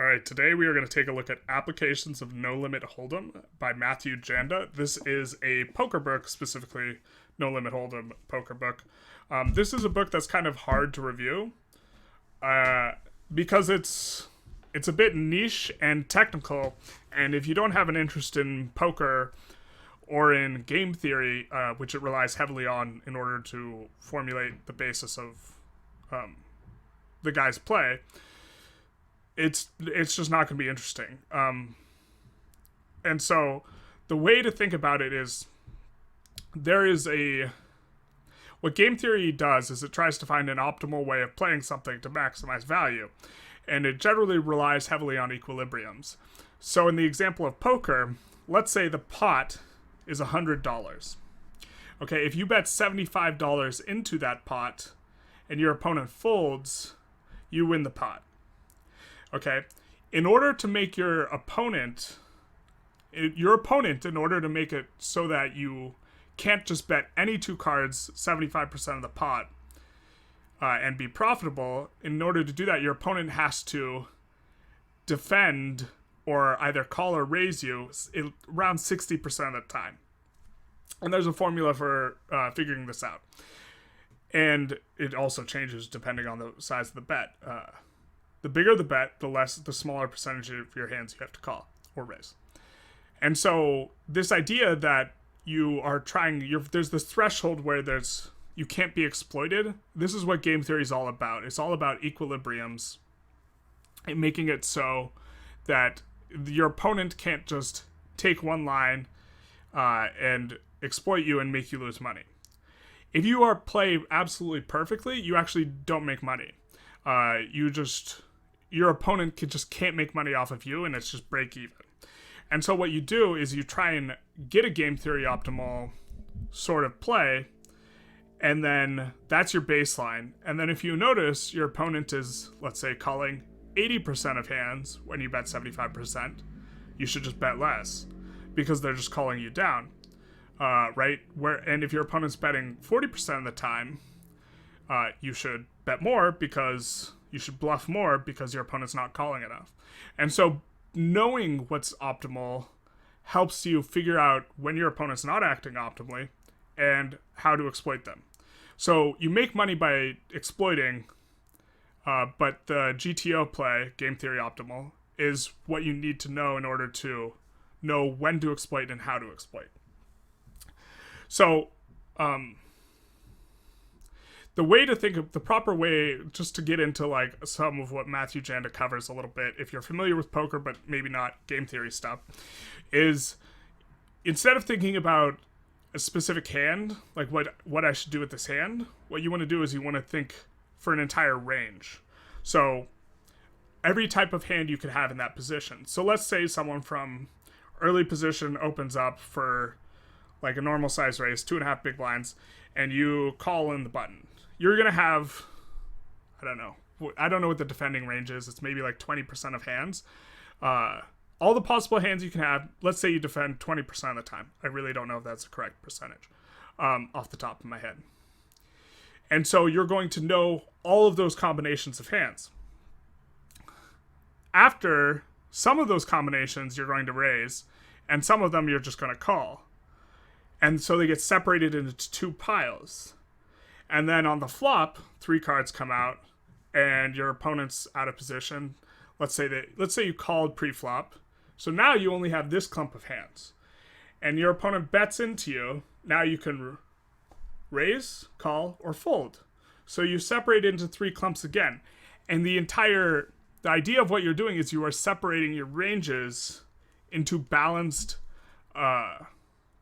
All right, today we are going to take a look at Applications of No Limit Hold'em by Matthew Janda. This is a poker book, specifically No Limit Hold'em poker book. This is a book that's kind of hard to review because it's a bit niche and technical, and if you don't have an interest in poker or in game theory, which it relies heavily on in order to formulate the basis of the guy's play, it's just not going to be interesting. And so the way to think about it is what game theory does is it tries to find an optimal way of playing something to maximize value. And it generally relies heavily on equilibriums. So in the example of poker, let's say the pot is $100. Okay, if you bet $75 into that pot and your opponent folds, you win the pot. Okay, in order to make your opponent, in order to make it so that you can't just bet any two cards 75% of the pot and be profitable, in order to do that, your opponent has to defend or either call or raise you around 60% of the time. And there's a formula for figuring this out. And it also changes depending on the size of the bet. The bigger the bet, the smaller percentage of your hands you have to call or raise. And so this idea that there's this threshold where you can't be exploited. This is what game theory is all about. It's all about equilibriums and making it so that your opponent can't just take one line and exploit you and make you lose money. If you play absolutely perfectly, you actually don't make money. Your opponent can't make money off of you, and it's just break even. And so what you do is you try and get a game theory optimal sort of play, and then that's your baseline. And then if you notice your opponent is, let's say, calling 80% of hands when you bet 75%, you should just bet less because they're just calling you down, right? And if your opponent's betting 40% of the time, you should bet more because you should bluff more because your opponent's not calling enough. And so knowing what's optimal helps you figure out when your opponent's not acting optimally and how to exploit them. So you make money by exploiting, but the GTO play, game theory optimal, is what you need to know in order to know when to exploit and how to exploit. So the proper way, just to get into like some of what Matthew Janda covers a little bit, if you're familiar with poker but maybe not game theory stuff, is instead of thinking about a specific hand, like what I should do with this hand, what you want to do is you want to think for an entire range. So every type of hand you could have in that position. So let's say someone from early position opens up for like a normal size raise, 2.5 big blinds, and you call in the button. You're going to have, I don't know what the defending range is. It's maybe like 20% of hands. All the possible hands you can have, let's say you defend 20% of the time. I really don't know if that's the correct percentage off the top of my head. And so you're going to know all of those combinations of hands. After some of those combinations, you're going to raise, and some of them you're just going to call. And so they get separated into two piles. And then on the flop, 3 cards come out, and your opponent's out of position. Let's say you called pre-flop. So now you only have this clump of hands. And your opponent bets into you. Now you can raise, call, or fold. So you separate into 3 clumps again. And the idea of what you're doing is you are separating your ranges into balanced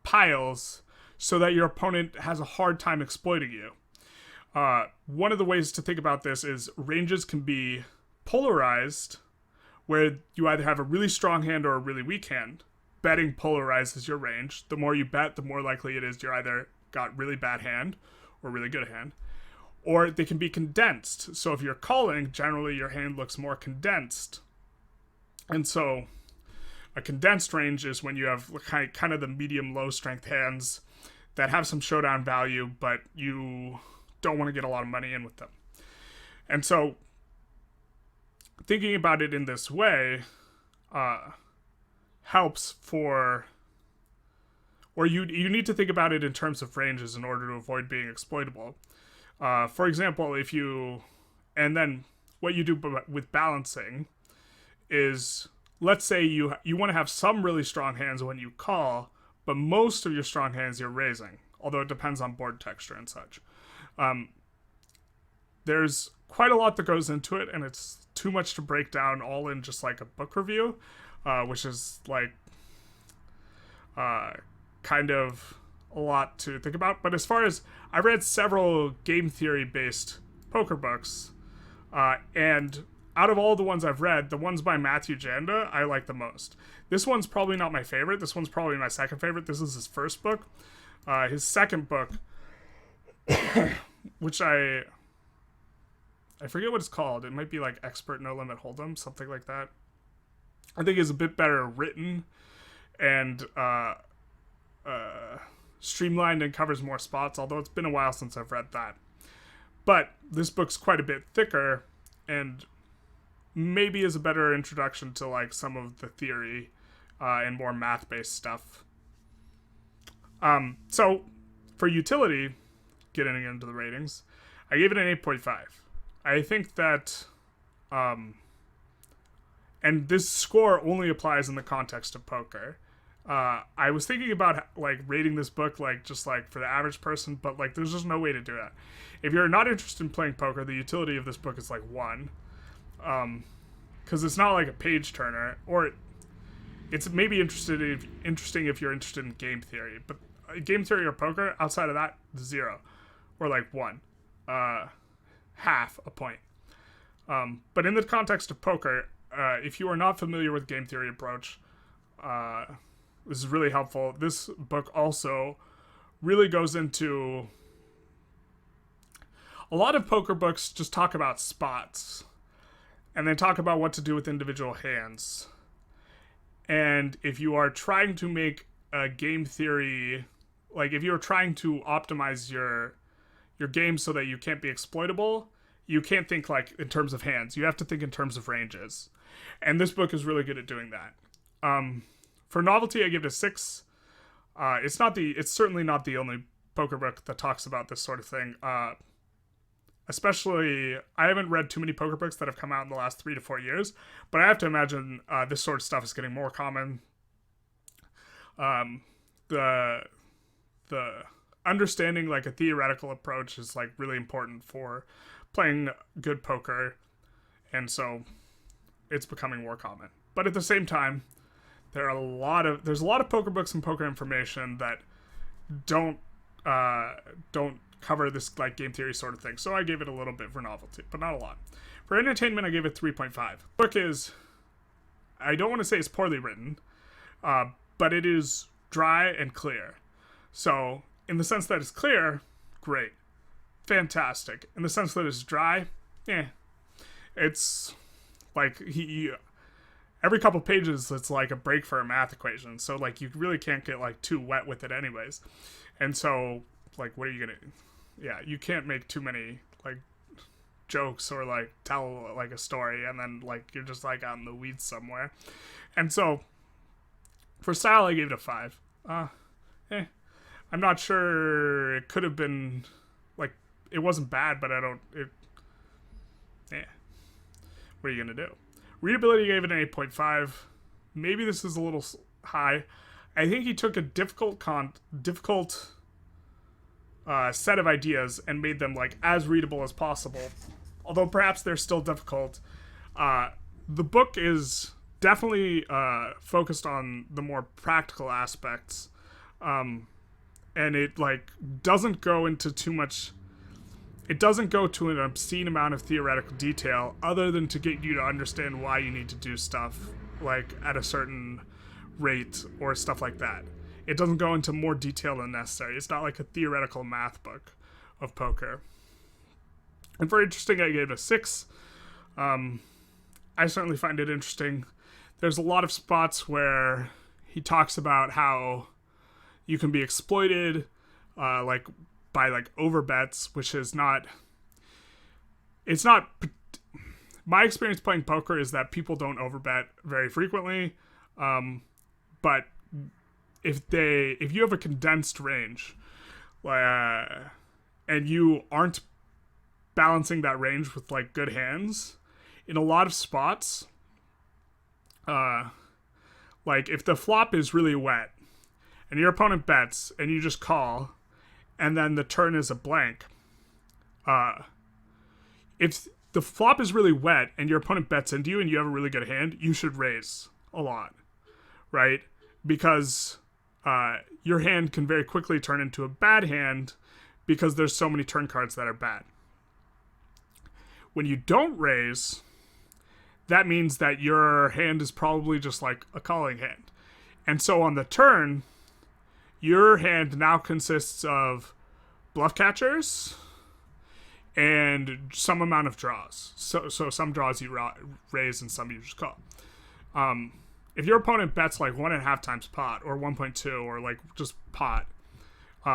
piles so that your opponent has a hard time exploiting you. One of the ways to think about this is ranges can be polarized, where you either have a really strong hand or a really weak hand. Betting polarizes your range. The more you bet, the more likely it is you're either got really bad hand or really good hand. Or they can be condensed. So if you're calling, generally your hand looks more condensed. And so a condensed range is when you have kind of the medium-low strength hands that have some showdown value, but you don't want to get a lot of money in with them. And so thinking about it in this way helps for, or you need to think about it in terms of ranges in order to avoid being exploitable. For example, and then what you do with balancing is, let's say you want to have some really strong hands when you call, but most of your strong hands you're raising, although it depends on board texture and such. There's quite a lot that goes into it, and it's too much to break down all in just like a book review, which is like kind of a lot to think about. But as far as, I read several game theory based poker books, and out of all the ones I've read, the ones by Matthew Janda I like the most. This one's probably not my favorite. This one's probably my second favorite. This is his first book. His second book, which I forget what it's called. It might be like Expert No Limit Hold'em, something like that. I think is a bit better written and streamlined and covers more spots, although it's been a while since I've read that. But this book's quite a bit thicker and maybe is a better introduction to like some of the theory and more math-based stuff. So for utility, getting into the ratings, I gave it an 8.5. I think that, and this score only applies in the context of poker. I was thinking about like rating this book like just like for the average person, but like there's just no way to do that. If you're not interested in playing poker, the utility of this book is like 1, because it's not like a page turner, or it's maybe interesting if you're interested in game theory, but game theory or poker outside of that, 0 or like 1, half a point. But in the context of poker, if you are not familiar with game theory approach, this is really helpful. This book also really goes into, a lot of poker books just talk about spots and then talk about what to do with individual hands. And if you are trying to make a game theory, like if you're trying to optimize your game so that you can't be exploitable, you can't think like in terms of hands. You have to think in terms of ranges. And this book is really good at doing that. For novelty, I give it a 6. It's certainly not the only poker book that talks about this sort of thing. Especially, I haven't read too many poker books that have come out in the last 3 to 4 years, but I have to imagine this sort of stuff is getting more common. The understanding like a theoretical approach is like really important for playing good poker, and so it's becoming more common. But at the same time, there's a lot of poker books and poker information that don't cover this like game theory sort of thing. So I gave it a little bit for novelty, but not a lot. For entertainment, I gave it 3.5. Book is, I don't want to say it's poorly written, but it is dry and clear. So in the sense that it's clear, great, fantastic. In the sense that it's dry, it's like every couple pages it's like a break for a math equation. So like you really can't get like too wet with it anyways. And so like what are you gonna, you can't make too many like jokes or like tell like a story and then like you're just like out in the weeds somewhere. And so for style, I gave it a 5. I'm not sure, it could have been like, it wasn't bad, but what are you gonna do? Readability gave it an 8.5. Maybe this is a little high. I think he took a difficult set of ideas and made them like as readable as possible, although perhaps they're still difficult. The book is definitely focused on the more practical aspects, and it like doesn't go into too much. It doesn't go to an obscene amount of theoretical detail other than to get you to understand why you need to do stuff like at a certain rate or stuff like that. It doesn't go into more detail than necessary. It's not like a theoretical math book of poker. And for interesting, I gave it a 6. I certainly find it interesting. There's a lot of spots where he talks about how you can be exploited, like by like over bets, which is not. It's not my experience playing poker is that people don't overbet very frequently, but if you have a condensed range, and you aren't balancing that range with like good hands, in a lot of spots, like if the flop is really wet and your opponent bets and you just call, and then the turn is a blank, if the flop is really wet and your opponent bets into you and you have a really good hand, you should raise a lot, right? Because your hand can very quickly turn into a bad hand because there's so many turn cards that are bad. When you don't raise, that means that your hand is probably just like a calling hand. And so on the turn, your hand now consists of bluff catchers and some amount of draws. So some draws you raise and some you just call. If your opponent bets like 1.5 times pot or 1.2 or like just pot,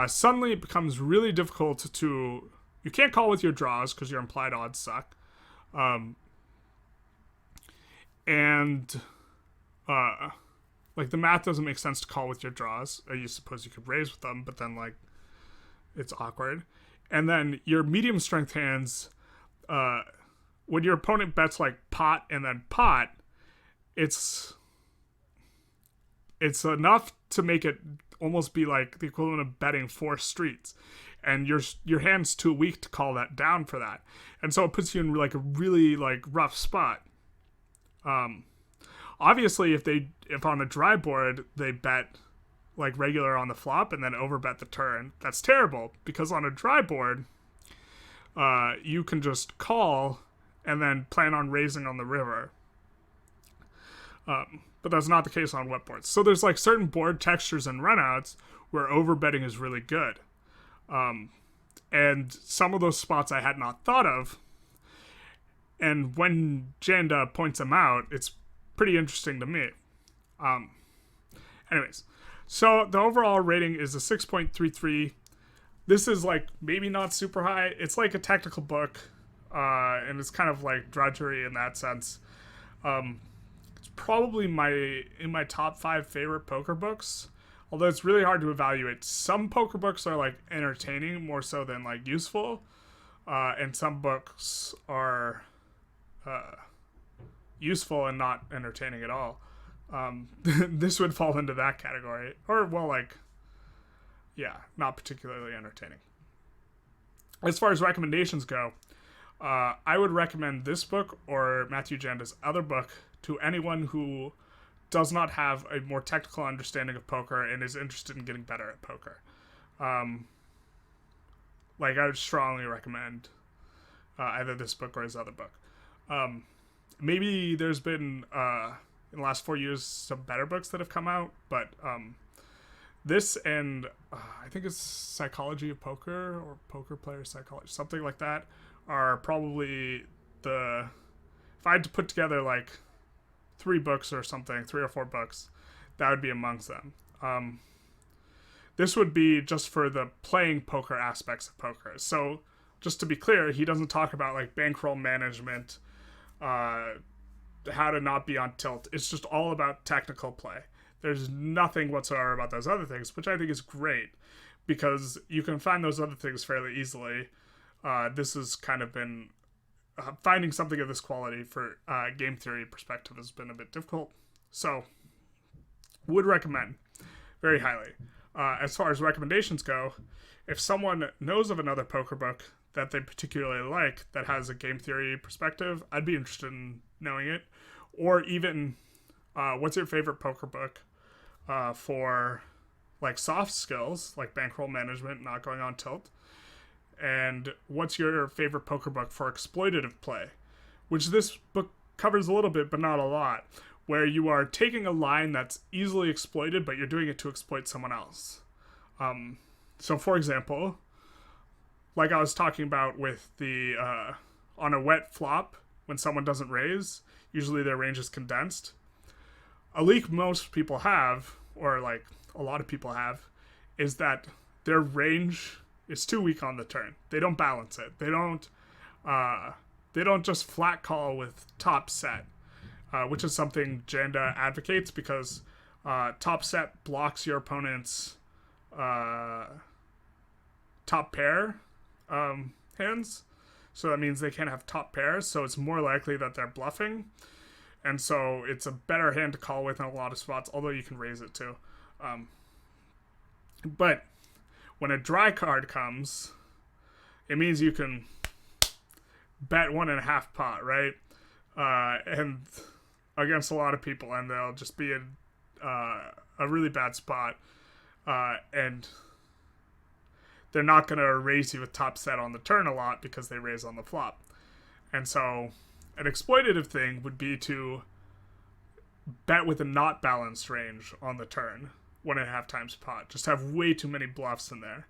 suddenly it becomes really difficult to... You can't call with your draws because your implied odds suck. Like the math doesn't make sense to call with your draws. You suppose you could raise with them, but then like it's awkward. And then your medium strength hands, when your opponent bets like pot and then pot, it's enough to make it almost be like the equivalent of betting 4 streets, and your hand's too weak to call that down for that, and so it puts you in like a really like rough spot. Obviously, if on a dry board they bet like regular on the flop and then overbet the turn, that's terrible, because on a dry board, you can just call and then plan on raising on the river. But that's not the case on wet boards. So there's like certain board textures and runouts where overbetting is really good. And some of those spots I had not thought of. And when Janda points them out, it's pretty interesting to me. Anyways, so the overall rating is a 6.33. This is like maybe not super high. It's like a technical book, and it's kind of like drudgery in that sense. It's probably in my top 5 favorite poker books, although it's really hard to evaluate. Some poker books are like entertaining more so than like useful, and some books are useful and not entertaining at all. This would fall into that category, or well, like, yeah, not particularly entertaining. As far as recommendations go, I would recommend this book or Matthew Janda's other book to anyone who does not have a more technical understanding of poker and is interested in getting better at poker. Like, I would strongly recommend either this book or his other book. Maybe there's been, in the last 4 years, some better books that have come out, but this and I think it's Psychology of Poker or Poker Player Psychology, something like that, are probably if I had to put together like 3 books or something, 3 or 4 books, that would be amongst them. This would be just for the playing poker aspects of poker. So just to be clear, he doesn't talk about like bankroll management, how to not be on tilt. It's just all about technical play. There's nothing whatsoever about those other things, which I think is great, because you can find those other things fairly easily. This has kind of been finding something of this quality for game theory perspective has been a bit difficult. So would recommend very highly. As far as recommendations go, if someone knows of another poker book that they particularly like that has a game theory perspective, I'd be interested in knowing it. Or even, what's your favorite poker book for like soft skills, like bankroll management, not going on tilt? And what's your favorite poker book for exploitative play? Which this book covers a little bit, but not a lot, where you are taking a line that's easily exploited, but you're doing it to exploit someone else. So for example, like I was talking about with the, on a wet flop, when someone doesn't raise, usually their range is condensed. A leak most people have, or like a lot of people have, is that their range is too weak on the turn. They don't balance it. They don't they don't just flat call with top set, which is something Janda advocates, because top set blocks your opponent's top pair hands. So that means they can't have top pairs, so it's more likely that they're bluffing. And so it's a better hand to call with in a lot of spots, although you can raise it too. But when a dry card comes, it means you can bet 1.5 pot, right? And against a lot of people, and they'll just be in a really bad spot. And they're not going to raise you with top set on the turn a lot because they raise on the flop. And so an exploitative thing would be to bet with a not balanced range on the turn, 1.5 times pot. Just have way too many bluffs in there.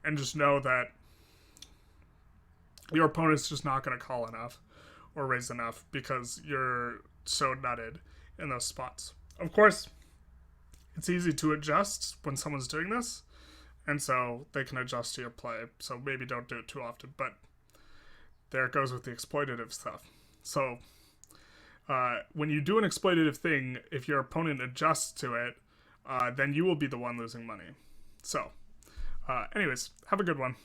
And just know that your opponent's just not going to call enough or raise enough because you're so nutted in those spots. Of course, it's easy to adjust when someone's doing this, and so they can adjust to your play. So maybe don't do it too often, but there it goes with the exploitative stuff. So when you do an exploitative thing, if your opponent adjusts to it, then you will be the one losing money. So anyways, have a good one.